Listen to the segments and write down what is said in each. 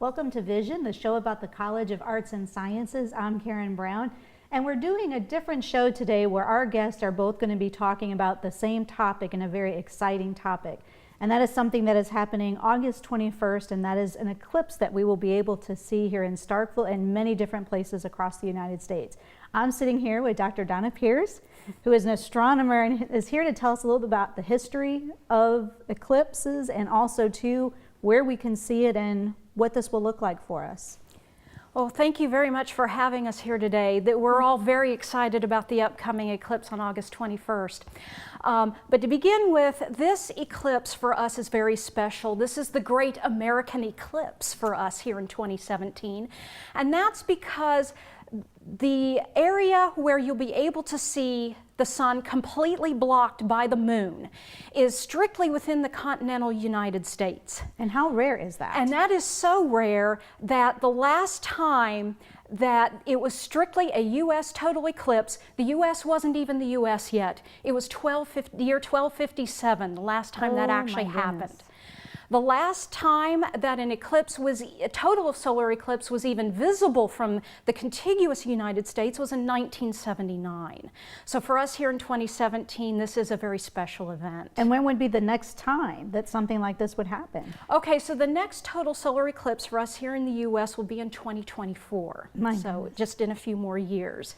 Welcome to Vision, the show about the College of Arts and Sciences. I'm Karen Brown, and we're doing a different show today where our guests are both going to be talking about the same topic and a very exciting topic. And that is something that is happening August 21st, and that is an eclipse that we will be able to see here in Starkville and many different places across the United States. I'm sitting here with Dr. Donna Pierce, who is an astronomer and is here to tell us a little bit about the history of eclipses and also, too, where we can see it and what this will look like for us. Well, thank you very much for having us here today. We're all very excited about the upcoming eclipse on August 21st. But to begin with, this eclipse for us is very special. This is the great American eclipse for us here in 2017. And that's because the area where you'll be able to see the sun completely blocked by the moon is strictly within the continental United States. And how rare is that? And that is so rare that the last time that it was strictly a U.S. total eclipse, the U.S. wasn't even the U.S. yet. It was year 1257, the last time that actually happened. The last time that an eclipse was, a total solar eclipse was even visible from the contiguous United States was in 1979. So for us here in 2017, this is a very special event. And when would be the next time that something like this would happen? Okay, so the next total solar eclipse for us here in the U.S. will be in 2024. So just in a few more years.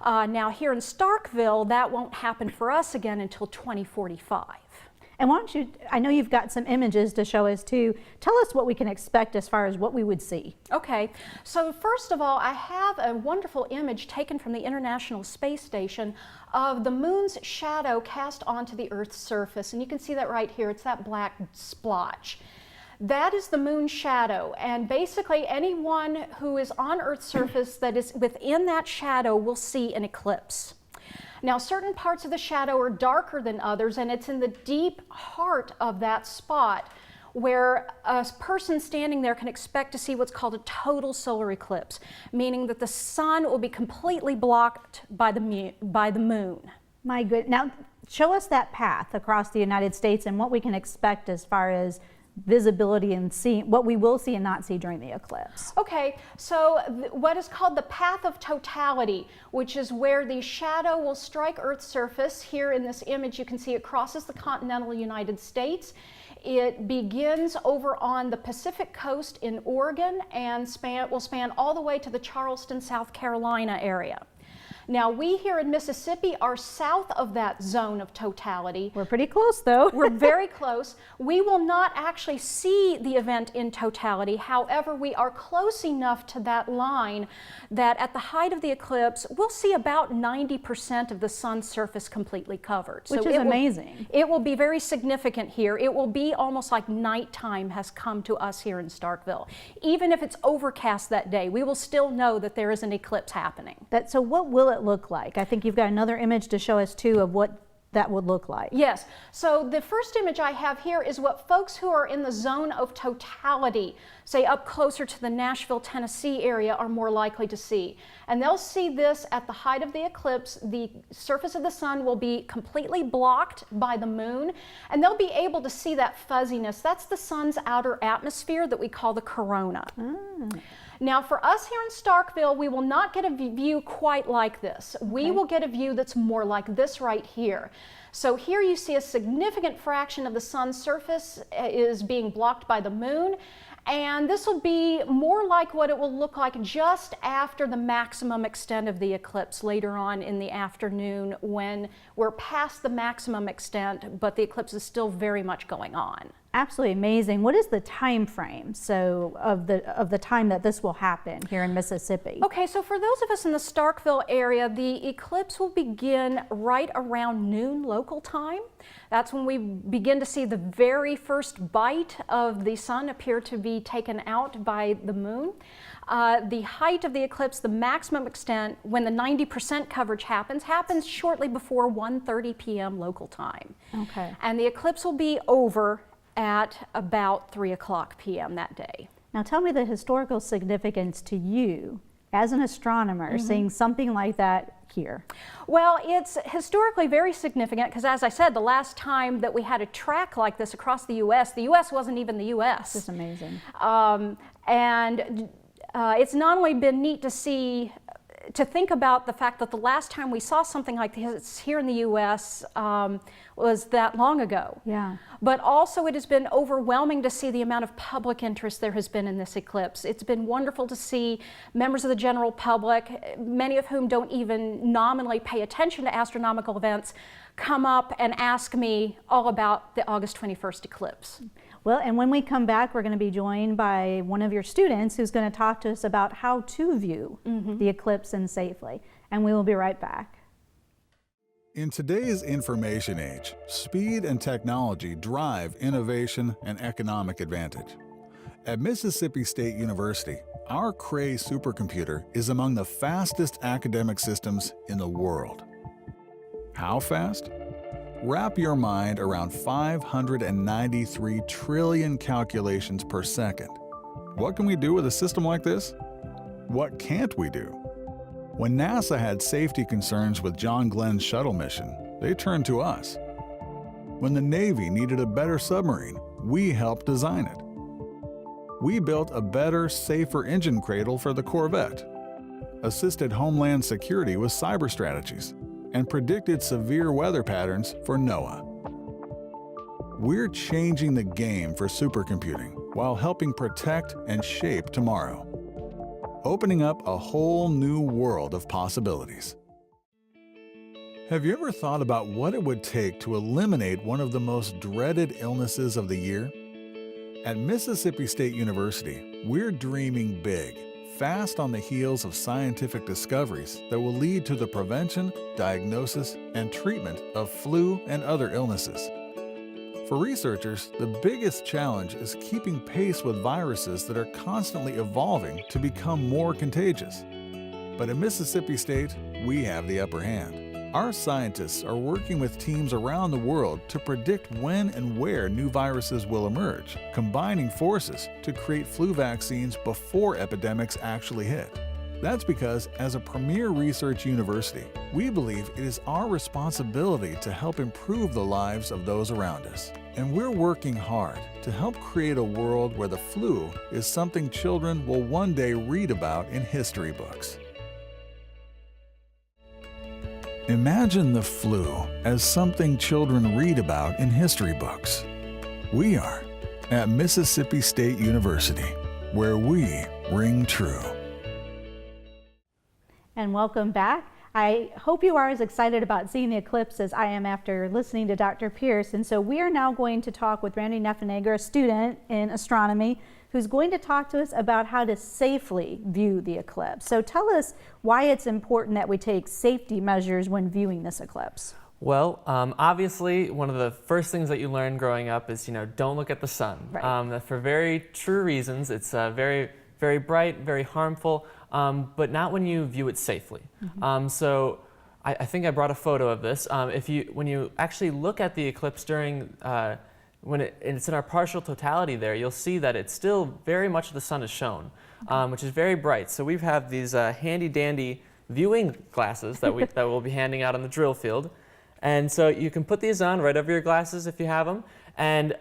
Now here in Starkville, that won't happen for us again until 2045. And why don't you, I know you've got some images to show us too. Tell us what we can expect as far as what we would see. Okay, so first of all, I have a wonderful image taken from the International Space Station of the moon's shadow cast onto the Earth's surface. And you can see that right here, it's that black splotch. That is the moon's shadow, and basically anyone who is on Earth's surface that is within that shadow will see an eclipse. Now, certain parts of the shadow are darker than others, and it's in the deep heart of that spot where a person standing there can expect to see what's called a total solar eclipse, meaning that the sun will be completely blocked by the moon. My good. Now, show us that path across the United States and what we can expect as far as visibility and seeing what we will see and not see during the eclipse. Okay, so what is called the Path of Totality, which is where the shadow will strike Earth's surface. Here in this image you can see it crosses the continental United States. It begins over on the Pacific coast in Oregon and will span all the way to the Charleston, South Carolina area. Now, we here in Mississippi are south of that zone of totality. We're pretty close, though. We're very close. We will not actually see the event in totality. However, we are close enough to that line that at the height of the eclipse, we'll see about 90% of the sun's surface completely covered. Which is amazing. It will be very significant here. It will be almost like nighttime has come to us here in Starkville. Even if it's overcast that day, we will still know that there is an eclipse happening. So what will it look like? I think you've got another image to show us too of what that would look like. Yes, so the first image I have here is what folks who are in the zone of totality, say up closer to the Nashville, Tennessee area, are more likely to see. And they'll see this at the height of the eclipse. The surface of the sun will be completely blocked by the moon, and they'll be able to see that fuzziness. That's the sun's outer atmosphere that we call the corona. Now, for us here in Starkville, we will not get a view quite like this. We will get a view that's more like this right here. So here you see a significant fraction of the sun's surface is being blocked by the moon, and this will be more like what it will look like just after the maximum extent of the eclipse later on in the afternoon when we're past the maximum extent, but the eclipse is still very much going on. Absolutely amazing. What is the time frame of the time that this will happen here in Mississippi? Okay, so for those of us in the Starkville area, the eclipse will begin right around noon local time. That's when we begin to see the very first bite of the sun appear to be taken out by the moon. The height of the eclipse, the maximum extent, when the 90% coverage happens shortly before 1:30 p.m. local time. Okay. And the eclipse will be over at about 3 o'clock p.m. that day. Now tell me the historical significance to you as an astronomer, seeing something like that here? Well, it's historically very significant because, as I said, the last time that we had a track like this across the U.S. wasn't even the U.S. It's amazing. It's not only been neat to see, to think about the fact that the last time we saw something like this here in the U.S. Was that long ago. Yeah. But also it has been overwhelming to see the amount of public interest there has been in this eclipse. It's been wonderful to see members of the general public, many of whom don't even nominally pay attention to astronomical events, come up and ask me all about the August 21st eclipse. Well, and when we come back, we're going to be joined by one of your students who's going to talk to us about how to view the eclipse and safely. And we will be right back. In today's information age, speed and technology drive innovation and economic advantage. At Mississippi State University, our Cray supercomputer is among the fastest academic systems in the world. How fast? Wrap your mind around 593 trillion calculations per second. What can we do with a system like this? What can't we do? When NASA had safety concerns with John Glenn's shuttle mission, they turned to us. When the Navy needed a better submarine, we helped design it. We built a better, safer engine cradle for the Corvette, assisted Homeland Security with cyber strategies, and predicted severe weather patterns for NOAA. We're changing the game for supercomputing while helping protect and shape tomorrow, opening up a whole new world of possibilities. Have you ever thought about what it would take to eliminate one of the most dreaded illnesses of the year? At Mississippi State University, we're dreaming big, fast on the heels of scientific discoveries that will lead to the prevention, diagnosis, and treatment of flu and other illnesses. For researchers, the biggest challenge is keeping pace with viruses that are constantly evolving to become more contagious. But at Mississippi State, we have the upper hand. Our scientists are working with teams around the world to predict when and where new viruses will emerge, combining forces to create flu vaccines before epidemics actually hit. That's because, as a premier research university, we believe it is our responsibility to help improve the lives of those around us. And we're working hard to help create a world where the flu is something children will one day read about in history books. Imagine the flu as something children read about in history books. We are at Mississippi State University, where we ring true. And welcome back. I hope you are as excited about seeing the eclipse as I am after listening to Dr. Pierce. And so we are now going to talk with Randy Neffenegger, a student in astronomy, who's going to talk to us about how to safely view the eclipse. So tell us why it's important that we take safety measures when viewing this eclipse. Well, obviously, one of the first things that you learn growing up is, don't look at the sun. Right. For very true reasons. It's very, very bright, very harmful, but not when you view it safely. So I think I brought a photo of this. When you actually look at the eclipse during when it's in our partial totality there, you'll see that it's still very much the sun is shown, which is very bright. So we have these handy dandy viewing glasses that we'll be handing out on the drill field. And so you can put these on right over your glasses if you have them. And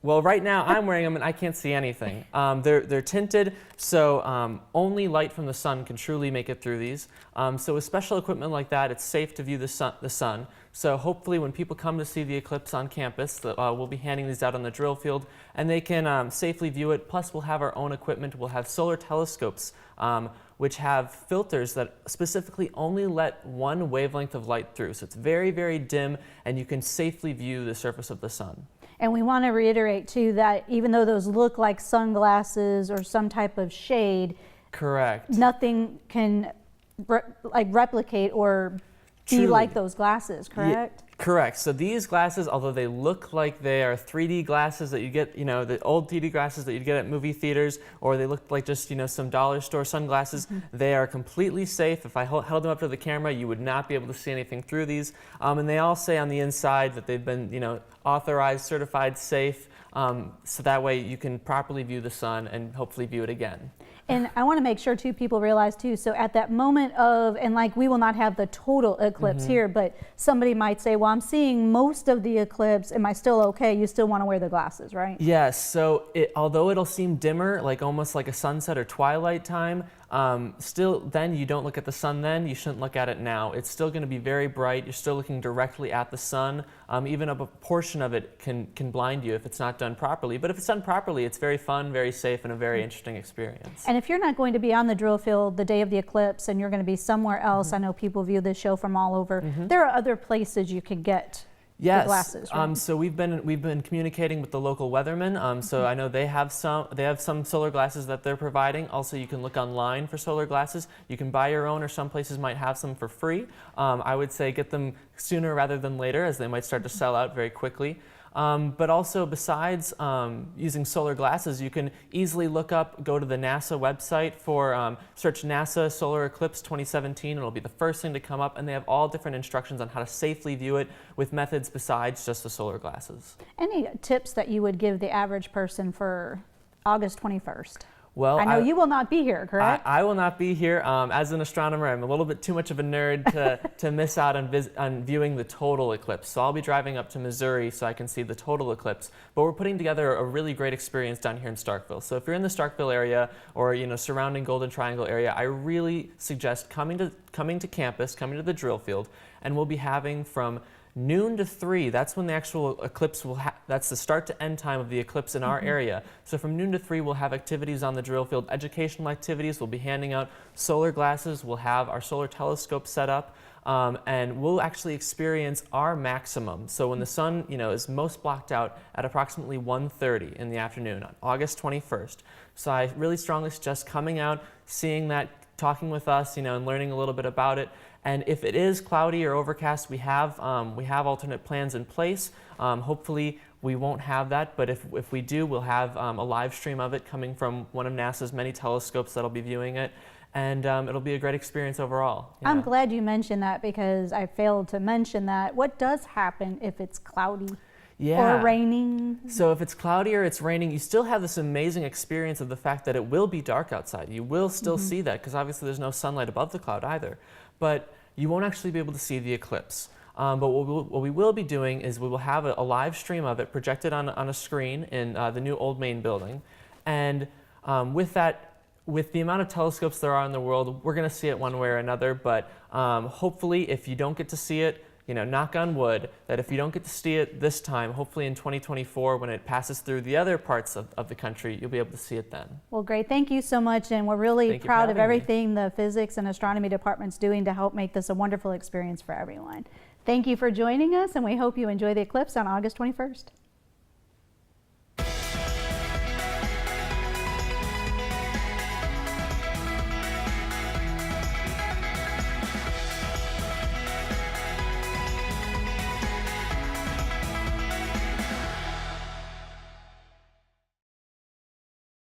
well, right now I'm wearing them and I can't see anything. They're tinted, so only light from the sun can truly make it through these. So with special equipment like that, it's safe to view the sun. So hopefully when people come to see the eclipse on campus, we'll be handing these out on the drill field, and they can safely view it. Plus we'll have our own equipment. We'll have solar telescopes, which have filters that specifically only let one wavelength of light through. So it's very, very dim, and you can safely view the surface of the sun. And we want to reiterate too that even though those look like sunglasses or some type of shade, correct, nothing can replicate or be like those glasses, correct? Yeah, correct. So these glasses, although they look like they are 3D glasses that you get, the old 3D glasses that you'd get at movie theaters, or they look like just, some dollar store sunglasses, they are completely safe. If I held them up to the camera, you would not be able to see anything through these. And they all say on the inside that they've been, authorized, certified, safe. so that way you can properly view the sun and hopefully view it again. And I want to make sure too, people realize too, so at that moment of, and like we will not have the total eclipse here, but somebody might say, well, I'm seeing most of the eclipse, am I still okay? You still want to wear the glasses, right? Yes, so although it'll seem dimmer, like almost like a sunset or twilight time, still then you don't look at the sun then, you shouldn't look at it now. It's still going to be very bright, you're still looking directly at the sun. Even a portion of it can blind you if it's not done properly, but if it's done properly, it's very fun, very safe, and a very interesting experience. And if you're not going to be on the drill field the day of the eclipse and you're going to be somewhere else, I know people view this show from all over, there are other places you can get the glasses, right? So we've been communicating with the local weathermen. So I know they have some solar glasses that they're providing. Also, you can look online for solar glasses. You can buy your own, or some places might have some for free. I would say get them sooner rather than later, as they might start to sell out very quickly. But also, besides using solar glasses, you can easily go to the NASA website for search NASA Solar Eclipse 2017. It'll be the first thing to come up, and they have all different instructions on how to safely view it with methods besides just the solar glasses. Any tips that you would give the average person for August 21st? Well, I know you will not be here, correct? I will not be here. As an astronomer, I'm a little bit too much of a nerd to miss out on viewing the total eclipse. So I'll be driving up to Missouri so I can see the total eclipse. But we're putting together a really great experience down here in Starkville. So if you're in the Starkville area or surrounding Golden Triangle area, I really suggest coming to campus, coming to the drill field, and we'll be having from noon to 3, that's when the actual eclipse that's the start to end time of the eclipse in our area. So from noon to 3, we'll have activities on the drill field, educational activities. We'll be handing out solar glasses. We'll have our solar telescope set up, and we'll actually experience our maximum. So when the sun, is most blocked out at approximately 1:30 in the afternoon on August 21st. So I really strongly suggest coming out, seeing that, talking with us, and learning a little bit about it. And if it is cloudy or overcast, we have alternate plans in place. Hopefully we won't have that, but if we do, we'll have a live stream of it coming from one of NASA's many telescopes that'll be viewing it. And it'll be a great experience overall. I'm glad you mentioned that, because I failed to mention that. What does happen if it's cloudy? Or raining? So if it's cloudy or it's raining, you still have this amazing experience of the fact that it will be dark outside. You will still see that, because obviously there's no sunlight above the cloud either. But you won't actually be able to see the eclipse. But what we will be doing is we will have a live stream of it projected on a screen in the new Old Main building. And with the amount of telescopes there are in the world, we're going to see it one way or another. But hopefully, if you don't get to see it, knock on wood, that if you don't get to see it this time, hopefully in 2024, when it passes through the other parts of the country, you'll be able to see it then. Well, great. Thank you so much. And we're really proud of everything the physics and astronomy department's doing to help make this a wonderful experience for everyone. Thank you for joining us, and we hope you enjoy the eclipse on August 21st.